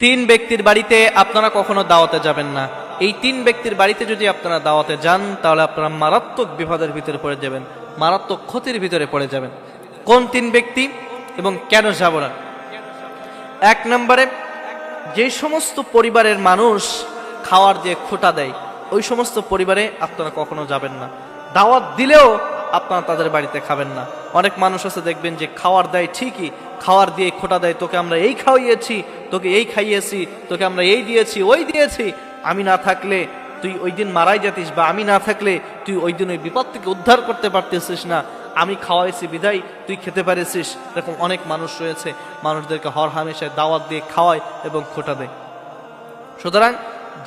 তিন ব্যক্তির বাড়িতে আপনারা কখনো দাওয়াতে যাবেন না। এই তিন ব্যক্তির বাড়িতে যদি আপনারা দাওয়াতে যান তাহলে আপনারা মারাত্মক বিপদের ভিতরে পড়ে যাবেন, মারাত্মক ক্ষতির ভিতরে পড়ে যাবেন। কোন তিন ব্যক্তি এবং কেন যাব না? এক নম্বরে, যে সমস্ত পরিবারের মানুষ খাওয়ার দিয়ে খোঁটা দেয় ওই সমস্ত পরিবারে আপনারা কখনো যাবেন না। দাওয়াত দিলেও আপনারা তাদের বাড়িতে খাবেন না। অনেক মানুষ আছে দেখবেন যে খাওয়ার দেয় ঠিকই, খাওয়ার দিয়ে খোঁটা দেয়, তোকে আমরা এই খাওয়াইয়েছি, তোকে এই খাইয়েছি, তোকে আমরা এই দিয়েছি ওই দিয়েছি, আমি না থাকলে তুই ওই দিন মারাই যেতিস, বা আমি না থাকলে তুই ওই দিন ওই বিপদ থেকে উদ্ধার করতে পারতেছিস না, আমি খাওয়াইছি বিদায় তুই খেতে পারিস। এরকম অনেক মানুষ রয়েছে, মানুষদেরকে হর হামেশায় দাওয়াত দিয়ে খাওয়ায় এবং খোঁটা দেয়। সুতরাং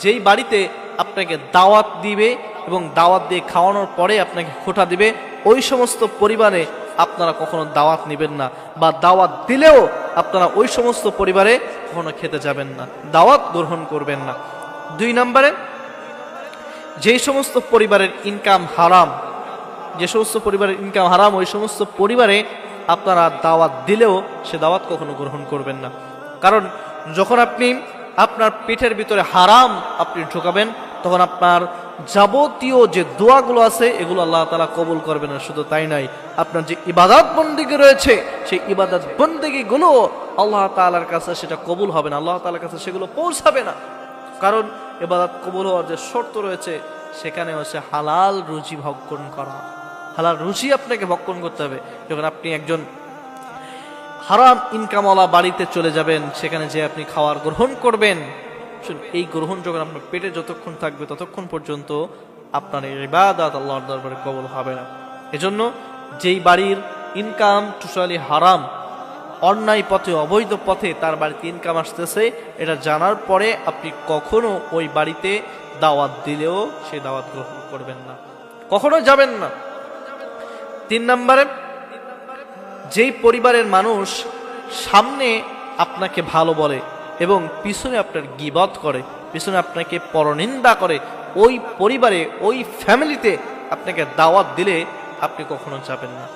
যেই বাড়িতে আপনাকে দাওয়াত দিবে এবং দাওয়াত দিয়ে খাওয়ানোর পরে আপনাকে খোঁটা দিবে ওই সমস্ত পরিবারে আপনারা কখনো দাওয়াত নেবেন না, বা দাওয়াত দিলেও আপনারা ওই সমস্ত পরিবারে কখনো খেতে যাবেন না, দাওয়াত গ্রহণ করবেন না। দুই নম্বরে, যে সমস্ত পরিবারের ইনকাম হারাম, যে সমস্ত পরিবারের ইনকাম হারাম ওই সমস্ত পরিবারে আপনারা দাওয়াত দিলেও সে দাওয়াত কখনো গ্রহণ করবেন না। কারণ যখন আপনি আপনার পেটের ভিতরে হারাম আপনি ঢোকাবেন তখন আপনার যাবতীয় যে দোয়াগুলো আছে এগুলো আল্লাহ তাআলা কবুল করবেন না। শুধু তাই নয়, আপনার যে ইবাদত বন্দেগী রয়েছে সেই ইবাদত বন্দেগীগুলো আল্লাহ তাআলার কাছে সেটা কবুল হবে না, আল্লাহ তাআলার কাছে সেগুলো পৌঁছাবে না। কারণ ইবাদত কবুল হওয়ার যে শর্ত রয়েছে সেখানে হচ্ছে হালাল রুজি ভক্ষণ করা, হালাল রুজি আপনাকে ভক্ষণ করতে হবে। যখন আপনি একজন হারাম ইনকামওয়ালা বাড়িতে চলে যাবেন, সেখানে যে আপনি খাওয়ার গ্রহণ করবেন, এই গ্রহণ যখন আপনার পেটে যতক্ষণ থাকবে ততক্ষণ পর্যন্ত আপনার এই ইবাদত আল্লাহর দরবারে কবুল হবে না। এজন্য যেই বাড়ির ইনকাম টোটালি হারাম, অন্যায় পথে অবৈধ পথে তার বাড়িতে ইনকাম আসতেছে, এটা জানার পরে আপনি কখনো ওই বাড়িতে দাওয়াত দিলেও সেই দাওয়াত গ্রহণ করবেন না, কখনো যাবেন না। তিন নম্বরে, যেই পরিবারের মানুষ সামনে আপনাকে ভালো বলে এবং পিছনে আপনার গীবত করে, পিছনে আপনাকে পরনিন্দা করে, ওই পরিবারে ওই ফ্যামিলিতে আপনাকে দাওয়াত দিলে আপনি কখনো যাবেন না।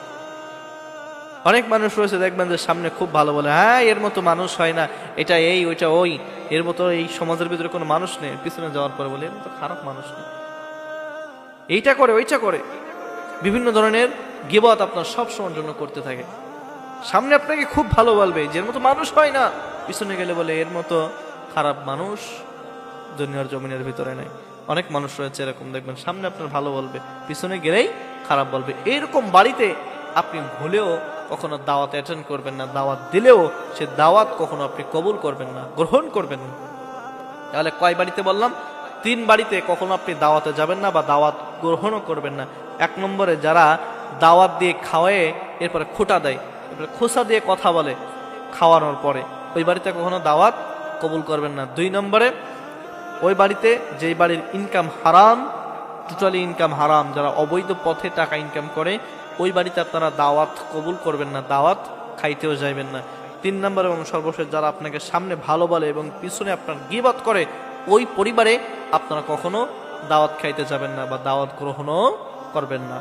অনেক মানুষ রয়েছে দেখবেন যে সামনে খুব ভালো বলে, হ্যাঁ এর মতো মানুষ হয় না, এটা এই ওইটা ওই, এর মতো এই সমাজের ভিতরে কোনো মানুষ নেই, পিছনে যাওয়ার পরে বলে এর মতো খারাপ মানুষ নেই, এইটা করে ওইটা করে, বিভিন্ন ধরনের গীবত আপনার সব সময়ের জন্য করতে থাকে। সামনে আপনাকে খুব ভালো বলবে যে এর মতো মানুষ হয় না, পিছনে গেলে বলে এর মতো খারাপ মানুষ দুনিয়ার জমিনের ভিতরে নেই। অনেক মানুষ রয়েছে এরকম, দেখবেন সামনে আপনার ভালো বলবে, পিছনে গেলেই খারাপ বলবে। এরকম বাড়িতে আপনি ভুলেও কখনো দাওয়াত অ্যাটেন্ড করবেন না, দাওয়াত দিলেও সে দাওয়াত কখনো আপনি কবুল করবেন না, গ্রহণ করবেন না। তাহলে কয় বাড়িতে বললাম? তিন বাড়িতে কখনো আপনি দাওয়াতে যাবেন না বা দাওয়াত গ্রহণও করবেন না। এক নম্বরে, যারা দাওয়াত দিয়ে খাওয়ায় এরপরে খোঁটা দেয়, এরপরে খোসা দিয়ে কথা বলে খাওয়ানোর পরে, ওই বাড়িতে কখনো দাওয়াত কবুল করবেন না। দুই নম্বরে, ওই বাড়িতে যেই বাড়ির ইনকাম হারাম, টোটালি ইনকাম হারাম, যারা অবৈধ পথে টাকা ইনকাম করে ওই বাড়িতে আপনারা দাওয়াত কবুল করবেন না, দাওয়াত খাইতেও যাইবেন না। তিন নম্বর এবং সর্বশেষ, যারা আপনাকে সামনে ভালো বলে এবং পিছনে আপনার গীবত করে ওই পরিবারে আপনারা কখনো দাওয়াত খাইতে যাবেন না বা দাওয়াত গ্রহণও করবেন না।